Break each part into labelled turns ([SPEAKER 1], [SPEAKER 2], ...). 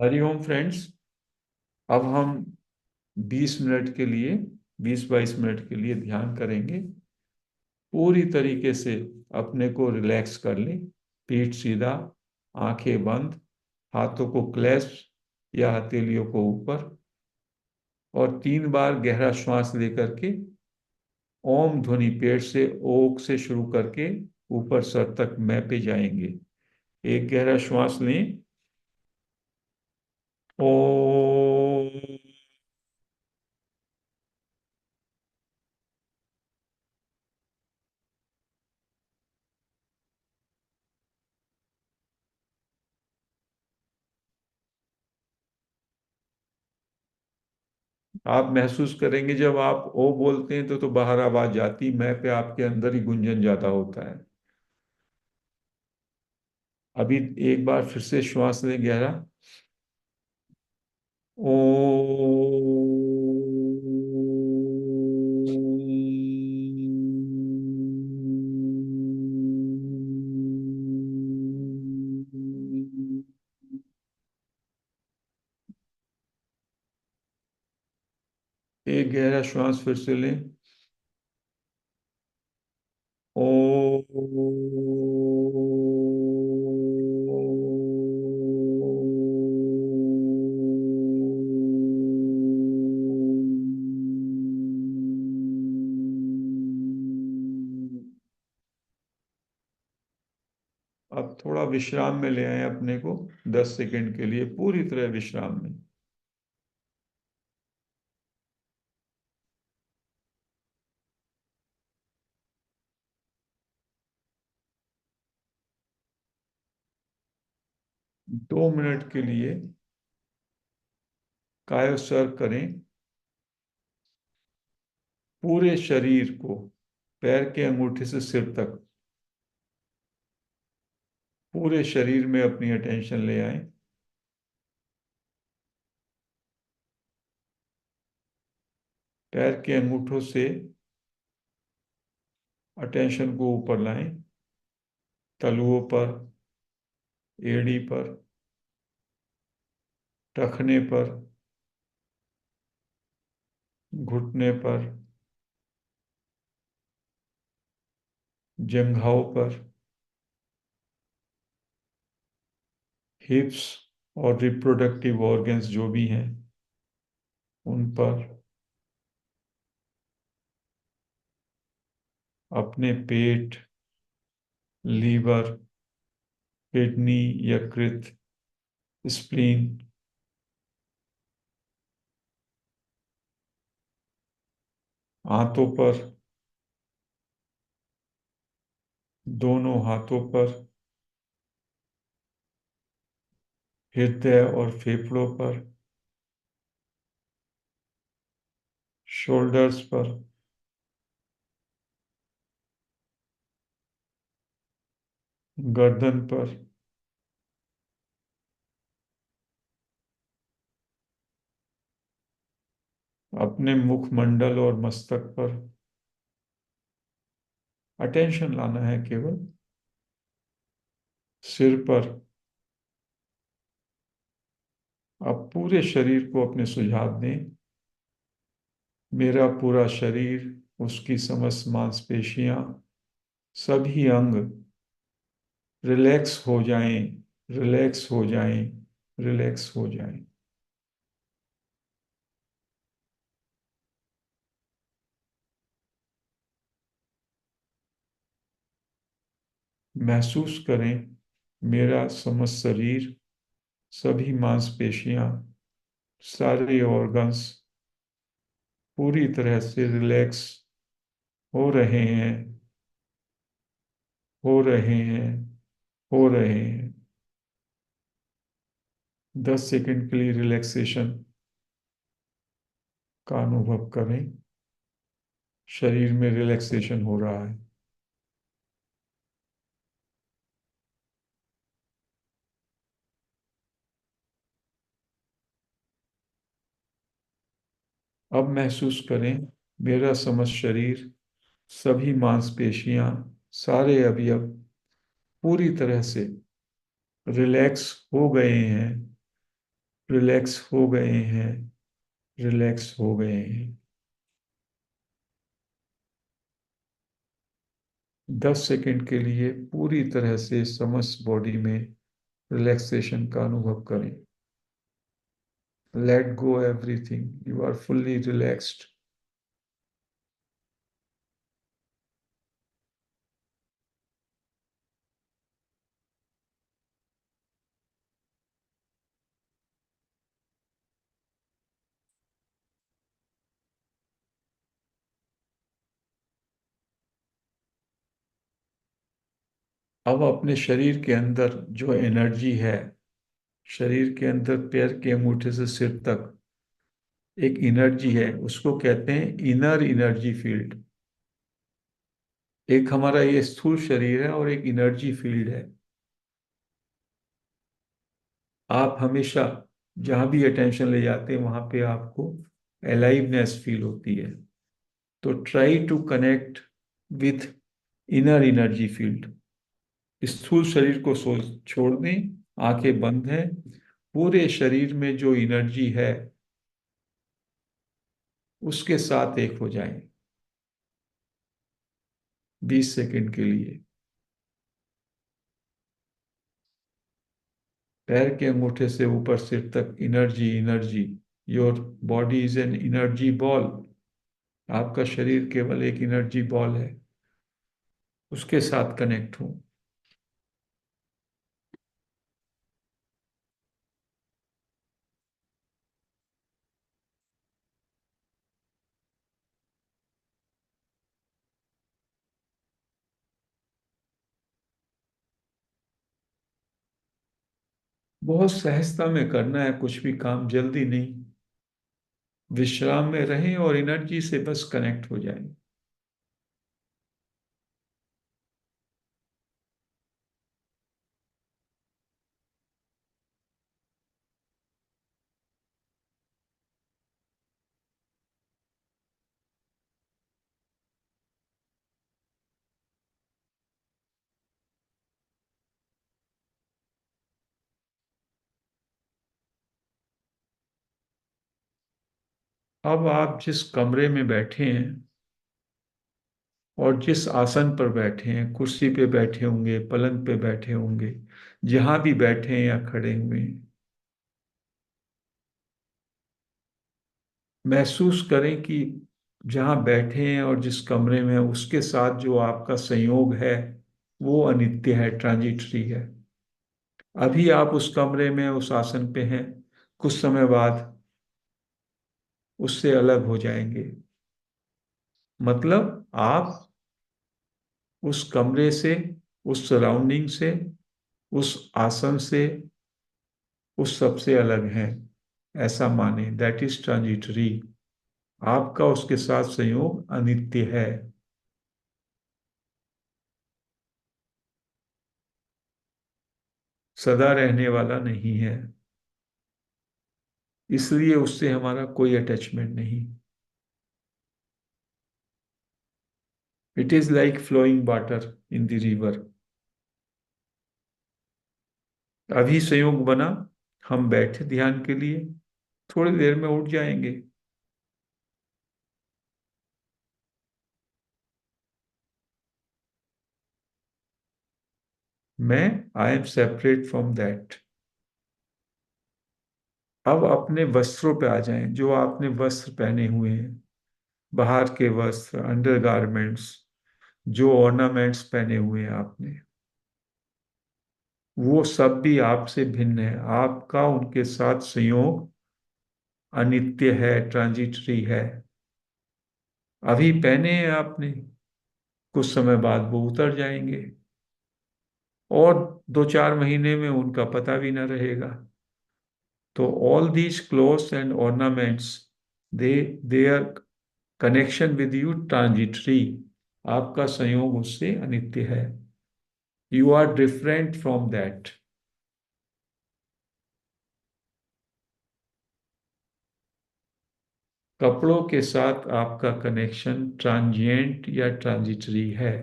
[SPEAKER 1] Hariom friends. अब हम 20 minute के लिए 20-22 मिनट के लिए ध्यान करेंगे। पूरी तरीके से अपने को रिलैक्स कर लें। पीठ सीधा, आंखें बंद, हाथों को क्लैस्प या हथेलियों को ऊपर, और 3 बार गहरा श्वास लेकर के ओम ध्वनि पेट से ओक से शुरू करके ऊपर सर तक मैं पे जाएंगे। एक गहरा श्वास लें। ओ। आप महसूस करेंगे जब आप ओ बोलते हैं तो बाहर आवाज जाती, मैं पे आपके अंदर ही गुंजन ज्यादा होता है। अभी एक बार फिर से श्वास लें गहरा। ओ। एक गहरा श्वास फिर से लें। ओ। अब थोड़ा विश्राम में ले आए अपने को, 10 सेकंड के लिए पूरी तरह विश्राम में। 2 मिनट के लिए कायोसर्ग करें पूरे शरीर को, पैर के अंगूठे से सिर तक पूरे शरीर में अपनी अटेंशन ले आए। पैर के अंगूठों से अटेंशन को ऊपर लाएं, तलुओं पर, एड़ी पर, टखने पर, घुटने पर, जंघाओं पर, हिप्स और रिप्रोडक्टिव ऑर्गन्स जो भी हैं उन पर, अपने पेट, लीवर, किडनी, यकृत, स्प्लीन, हाथों पर, दोनों हाथों पर, हृदय और फेफड़ों पर, शोल्डर्स पर, गर्दन पर, अपने मुखमंडल और मस्तक पर अटेंशन लाना है केवल। सिर पर। अब पूरे शरीर को अपने सुझाव दें। मेरा पूरा शरीर, उसकी समस्त मांसपेशियां, सभी अंग रिलैक्स हो जाएं, रिलैक्स हो जाएं, रिलैक्स हो जाएं। महसूस करें मेरा समस्त शरीर, सभी मांसपेशियां, सारे ऑर्गन्स पूरी तरह से रिलैक्स हो रहे हैं, हो रहे हैं, हो रहे हैं। 10 सेकंड के लिए रिलैक्सेशन का अनुभव करें। शरीर में रिलैक्सेशन हो रहा है। अब महसूस करें मेरा समस्त शरीर, सभी मांसपेशियां, सारे अवयव पूरी तरह से रिलैक्स हो गए हैं, रिलैक्स हो गए हैं, रिलैक्स हो गए हैं। 10 सेकंड के लिए पूरी तरह से समस्त बॉडी में रिलैक्सेशन का अनुभव करें। Let go everything, you are fully relaxed. अब अपने शरीर के अंदर जो एनर्जी है, शरीर के अंदर पैर के अंगूठे से सिर तक एक एनर्जी है, उसको कहते हैं इनर एनर्जी फील्ड। एक हमारा ये स्थूल शरीर है और एक एनर्जी फील्ड है। आप हमेशा जहां भी अटेंशन ले जाते हैं वहां पे आपको अलाइवनेस फील होती है। तो try to connect with inner energy field. स्थूल शरीर को सोच छोड़ दें, आंखें बंद हैं, पूरे शरीर में जो एनर्जी है उसके साथ एक हो जाएं 20 सेकंड के लिए। पैर के अंगूठे से ऊपर सिर तक energy, energy. Your body is an energy ball. आपका शरीर केवल एक एनर्जी बॉल है, उसके साथ कनेक्ट हो। बहुत सहजता में करना है, कुछ भी काम जल्दी नहीं। विश्राम में रहें और एनर्जी से बस कनेक्ट हो जाएं। अब आप जिस कमरे में बैठे हैं और जिस आसन पर बैठे हैं, कुर्सी पे बैठे होंगे, पलंग पे बैठे होंगे, जहां भी बैठे हैं या खड़े हुए हैं, महसूस करें कि जहां बैठे हैं और जिस कमरे में हैं, उसके साथ जो आपका संयोग है वो अनित्य है, ट्रांजिटरी है। अभी आप उस कमरे में, उस आसन पे हैं, कुछ समय बाद उससे अलग हो जाएंगे। मतलब आप उस कमरे से, उस सराउंडिंग से, उस आसन से, उस सबसे अलग हैं, ऐसा माने। That is transitory. आपका उसके साथ संयोग अनित्य है, सदा रहने वाला नहीं है, इसलिए उससे हमारा कोई अटैचमेंट नहीं। It is like flowing water in the river. अभी संयोग बना, हम बैठे ध्यान के लिए, थोड़ी देर में उठ जाएंगे। मैं, I am separate from that. अब अपने वस्त्रों पे आ जाएं, जो आपने वस्त्र पहने हुए हैं, बाहर के वस्त्र, अंडरगारमेंट्स, जो ऑर्नामेंट्स पहने हुए हैं आपने, वो सब भी आपसे भिन्न है। आपका उनके साथ संयोग अनित्य है, ट्रांजिटरी है। अभी पहने हैं आपने, कुछ समय बाद वो उतर जाएंगे और 2-4 महीने में उनका पता भी ना रहेगा। तो all these clothes and ornaments, they their connection with you transitory. आपका संयोग उससे अनित्य है। You are different from that. कपड़ों के साथ आपका कनेक्शन ट्रांजिएंट या ट्रांजिटरी है,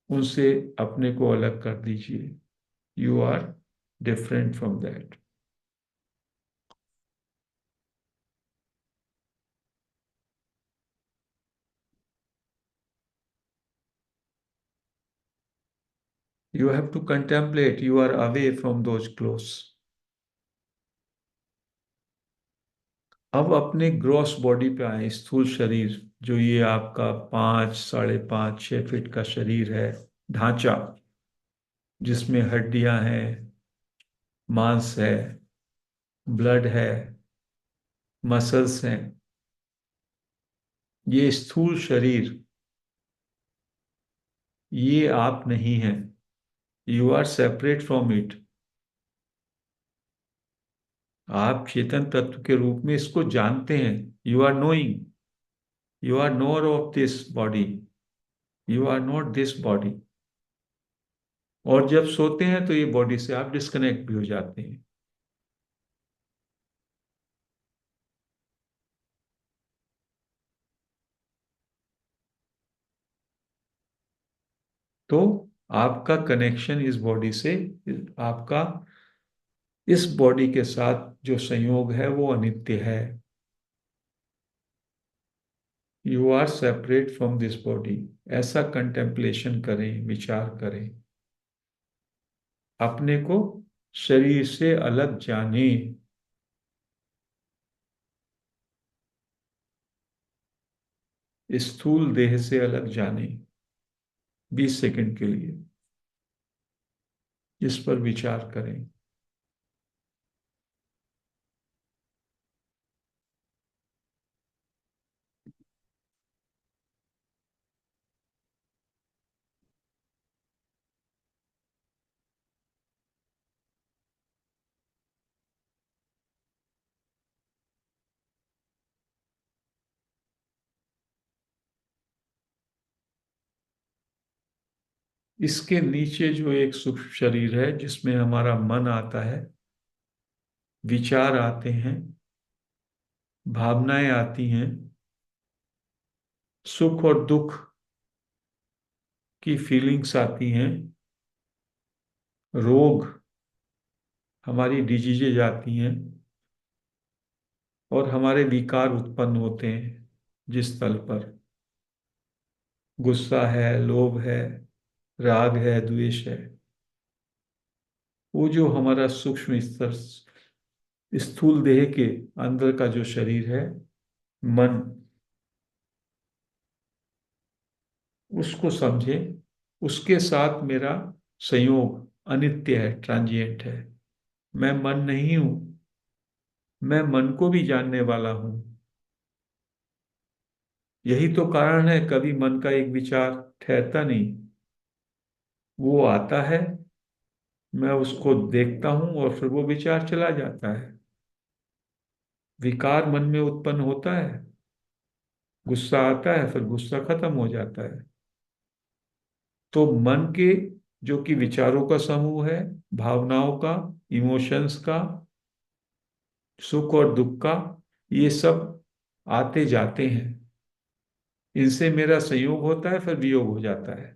[SPEAKER 1] उनसे अपने को अलग कर दीजिए। You are different from that. You have to contemplate, you are away from those clothes. अब अपने ग्रॉस बॉडी पे आए, स्थूल शरीर, जो ये आपका 5, 5.5, 6 फीट का शरीर है, ढांचा, जिसमें हड्डियां हैं, मांस है, ब्लड है, मसल्स हैं। ये स्थूल शरीर, ये आप नहीं हैं। You are separate from it. आप चेतन तत्व के रूप में इसको जानते हैं। You are knowing, you are knower of this body, you are not this body. और जब सोते हैं तो ये बॉडी से आप डिस्कनेक्ट भी हो जाते हैं। तो आपका कनेक्शन इस बॉडी से, आपका इस बॉडी के साथ जो संयोग है वो अनित्य है। You are separate from this body. ऐसा कंटेम्पलेशन करें, विचार करें, अपने को शरीर से अलग जाने। स्थूल देह से अलग जाने, 20 सेकंड के लिए इस पर विचार करें। इसके नीचे जो एक सूक्ष्म शरीर है, जिसमें हमारा मन आता है, विचार आते हैं, भावनाएं आती हैं, सुख और दुख की फीलिंग्स आती हैं, रोग, हमारी डिजीजेज आती हैं, और हमारे विकार उत्पन्न होते हैं। जिस तल पर गुस्सा है, लोभ है, राग है, द्वेष है, वो जो हमारा सूक्ष्म स्तर, स्थूल देह के अंदर का जो शरीर है, मन, उसको समझे। उसके साथ मेरा संयोग अनित्य है, ट्रांजिएंट है। मैं मन नहीं हूं, मैं मन को भी जानने वाला हूं। यही तो कारण है, कभी मन का एक विचार ठहरता नहीं। वो आता है, मैं उसको देखता हूं, और फिर वो विचार चला जाता है। विकार मन में उत्पन्न होता है, गुस्सा आता है, फिर गुस्सा खत्म हो जाता है। तो मन के, जो कि विचारों का समूह है, भावनाओं का, इमोशंस का, सुख और दुख का, ये सब आते जाते हैं। इनसे मेरा संयोग होता है, फिर वियोग हो जाता है।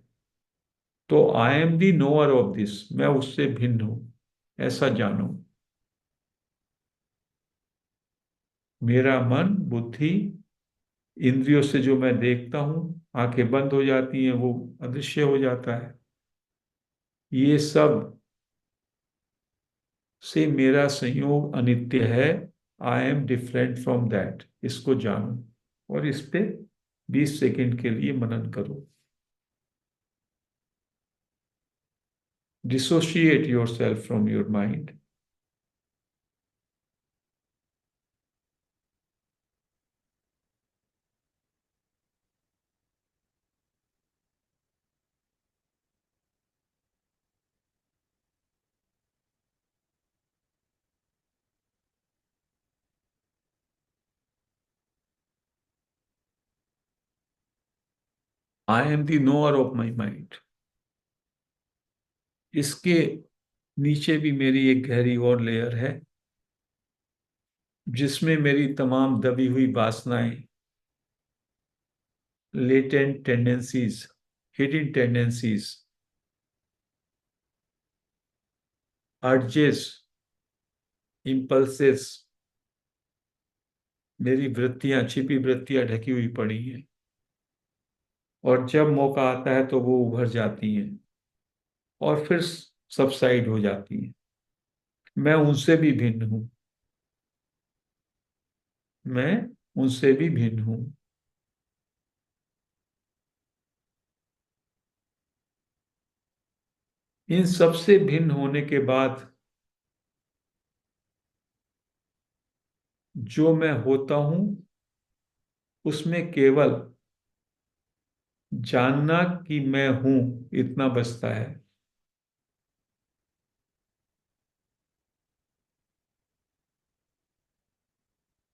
[SPEAKER 1] तो I am the knower of this, मैं उससे भिन्न हूं, ऐसा जानो। मेरा मन, बुद्धि, इंद्रियों से जो मैं देखता हूं, आंखें बंद हो जाती हैं, वो अदृश्य हो जाता है। ये सब से मेरा संयोग अनित्य है। I am different from that, इसको जानो। और इस पे 20 सेकंड के लिए मनन करो। Dissociate your self from your mind. I am the knower of my mind. इसके नीचे भी मेरी एक गहरी और लेयर है, जिसमें मेरी तमाम दबी हुई वासनाएं, latent tendencies, hidden tendencies, urges, impulses, मेरी वृत्तियां, छिपी वृत्तियां ढकी हुई पड़ी हैं, और जब मौका आता है तो वो उभर जाती हैं और फिर सबसाइड हो जाती हैं। मैं उनसे भी भिन्न हूं। मैं उनसे भी भिन्न हूं। इन सबसे भिन्न होने के बाद जो मैं होता हूं, उसमें केवल जानना कि मैं हूं इतना बचता है।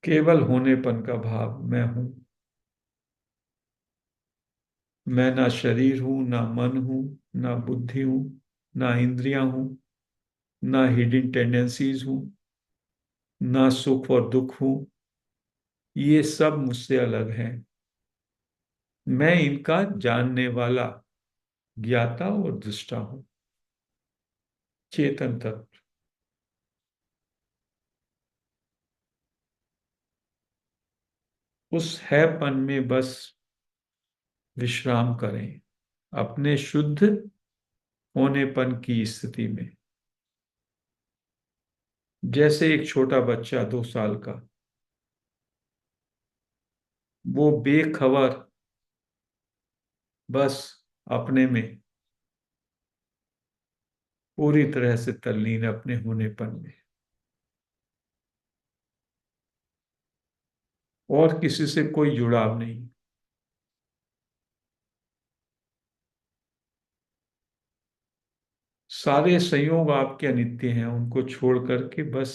[SPEAKER 1] केवल होनेपन का भाव, मैं हूं। मैं ना शरीर हूं, ना मन हूं, ना बुद्धि हूं, ना इंद्रियां हूं, ना हिडन टेंडेंसीज हूं, ना सुख और दुख हूं। ये सब मुझसे अलग हैं। मैं इनका जानने वाला, ज्ञाता और दृष्टा हूं। चेतन तत्व। उस हैपन में बस विश्राम करें, अपने शुद्ध होनेपन की स्थिति में। जैसे एक छोटा बच्चा 2 साल का, वो बेखबर, बस अपने में पूरी तरह से तल्लीन, अपने होनेपन में, और किसी से कोई जुड़ाव नहीं। सारे संयोग आपके अनित्य हैं, उनको छोड़ करके बस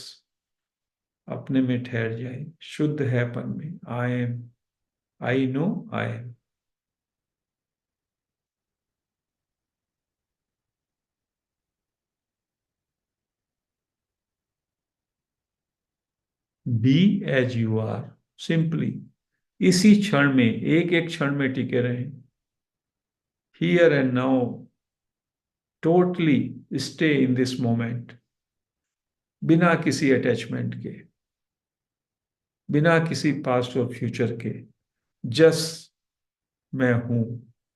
[SPEAKER 1] अपने में ठहर जाए, शुद्ध हैपन में। I am, I know, I am. Be as you are, simply. इसी क्षण में, एक एक क्षण में टिके रहें। Here and now, totally stay in this moment, बिना किसी अटैचमेंट के, बिना किसी पास्ट और फ्यूचर के। जस्ट मैं हूं,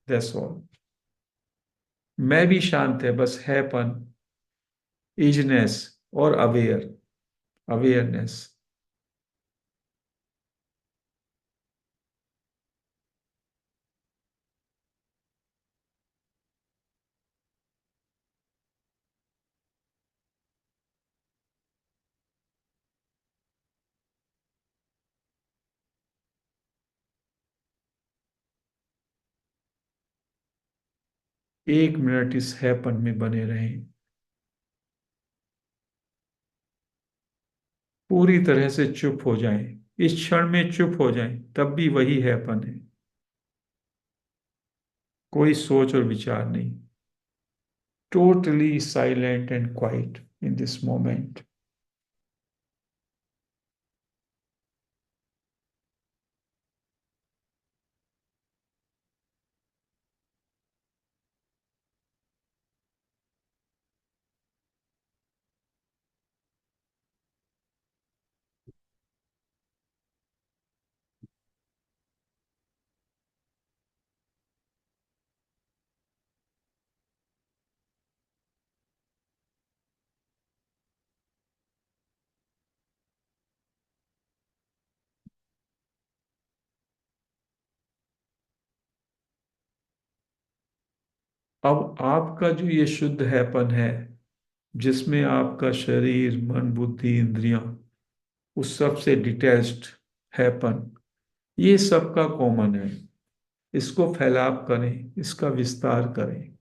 [SPEAKER 1] दैट्स ऑल। मैं भी शांत है, बस हैपन, इजनेस और अवेयरनेस। 1 मिनट इस हैपन में बने रहें, पूरी तरह से चुप हो जाएं। इस क्षण में चुप हो जाएं, तब भी वही हैपन है। कोई सोच और विचार नहीं। Totally silent and quite in this moment. अब आपका जो ये शुद्ध हैपन है, जिसमें आपका शरीर, मन, बुद्धि, इंद्रियां, उस सब से डिटैच्ड हैपन, ये सबका कॉमन है। इसको फैलाव करें, इसका विस्तार करें।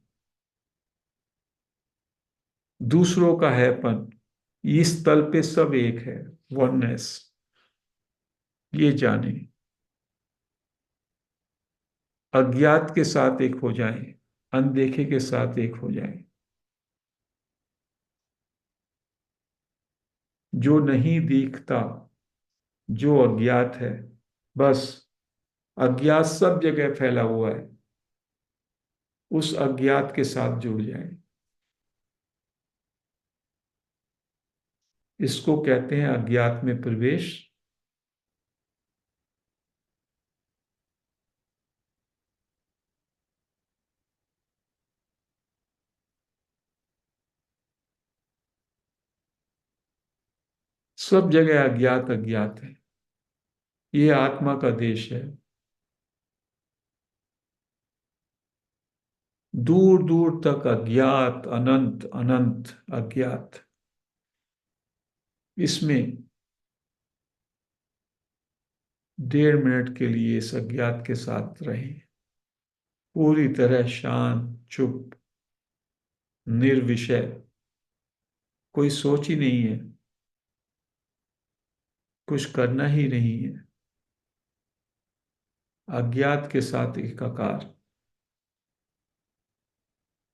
[SPEAKER 1] दूसरों का हैपन, इस तल पे सब एक है, वननेस, ये जाने। अज्ञात के साथ एक हो जाएं, अनदेखे के साथ एक हो जाएं। जो नहीं दिखता, जो अज्ञात है, बस अज्ञात सब जगह फैला हुआ है, उस अज्ञात के साथ जुड़ जाएं। इसको कहते हैं अज्ञात में प्रवेश। सब जगह अज्ञात अज्ञात है। ये आत्मा का देश है। दूर दूर तक अज्ञात, अनंत अनंत अज्ञात। इसमें 1.5 मिनट के लिए इस अज्ञात के साथ रहें, पूरी तरह शांत, चुप, निर्विषय। कोई सोच ही नहीं है, कुछ करना ही नहीं है। अज्ञात के साथ एकाकार,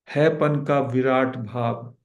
[SPEAKER 1] हैपन का विराट भाव।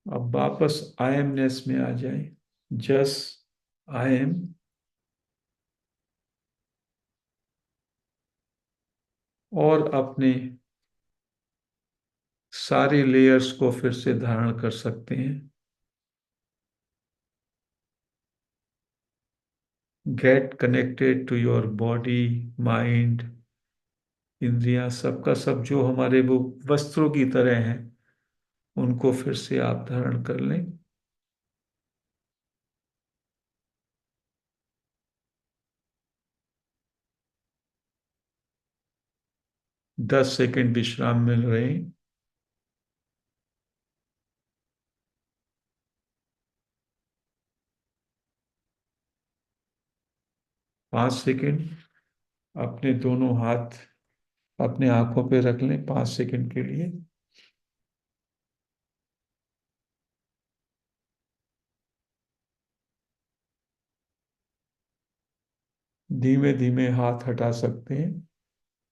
[SPEAKER 1] अब वापस आई एमनेस में आ जाए। जस आई एम। और अपने सारे लेयर्स को फिर से धारण कर सकते हैं। Get connected to your body, mind, इंद्रियां, सबका सब जो हमारे वो वस्त्रों की तरह हैं, उनको फिर से आप धारण कर लें। 10 सेकंड विश्राम मिल रहे हैं। 5 सेकंड। अपने दोनों हाथ अपने आंखों पे रख लें 5 सेकंड के लिए। धीमे धीमे हाथ हटा सकते हैं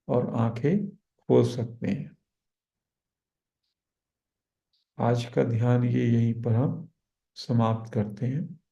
[SPEAKER 1] और आंखें खोल सकते हैं। आज का ध्यान ये यहीं पर हम समाप्त करते हैं।